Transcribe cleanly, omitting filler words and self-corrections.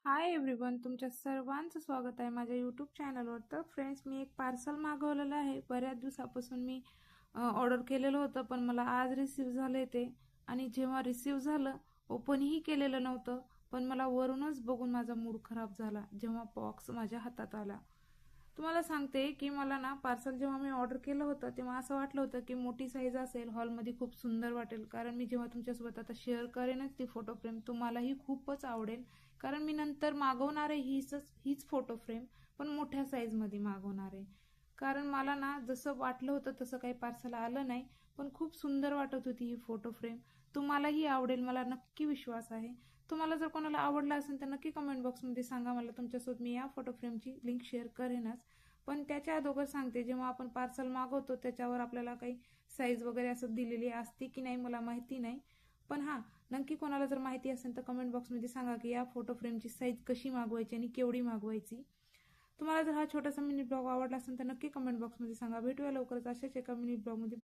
Hi everyone, तुमच्या सर्वांचं स्वागत आहे माझ्या यूट्यूब चॅनलवर. तर फ्रेंड्स, मी एक पार्सल मागवलेलं आहे. बऱ्याच दिवसापासून मी ऑर्डर केलेलं होतं, पण मला आज रिसीव झालं ते. आणि जेव्हा रिसीव झालं, ओपनही केलेलं नव्हतं, पण मला वरूनच बघून माझा मूड खराब झाला जेव्हा बॉक्स माझ्या हातात आला. तुम्हाला सांगते की मला ना पार्सल जेव्हा मी ऑर्डर केलं होतं तेव्हा असं वाटलं होतं की मोठी साईज असेल, हॉलमध्ये खूप सुंदर वाटेल. कारण मी जेव्हा तुमच्यासोबत आता शेअर करेनच ती फोटो फ्रेम, तुम्हालाही खूपच आवडेल. कारण मी नंतर मागवणार आहे हीच फोटो फ्रेम, पण मोठ्या साईजमध्ये मागवणार आहे. कारण मला ना जसं वाटलं होतं तसं काही पार्सल आलं नाही, पण खूप सुंदर वाटत होती ही फोटो फ्रेम. तुम्हालाही आवडेल, मला नक्की विश्वास आहे. तुम्हाला जर कोणाला आवडला असेल तर नक्की कमेंट बॉक्समध्ये सांगा मला. तुमच्यासोबत मी या फोटो फ्रेमची लिंक शेअर करेनच. पण त्याच्या अगोदर सांगते, जेव्हा आपण पार्सल मागवतो त्याच्यावर आपल्याला काही साईज वगैरे असं दिलेली असते की नाही मला माहिती नाही. पण हां, नक्की कोणाला जर माहिती असेल तर कमेंट बॉक्समध्ये सांगा की या फोटो फ्रेमची साईज कशी मागवायची आणि केवढी मागवायची. तुम्हाला जर हा छोटासा मिनी ब्लॉग आवडला असेल तर नक्की कमेंट बॉक्समध्ये सांगा. भेटूया लवकरच अशाच एका मिनी ब्लॉगमध्ये.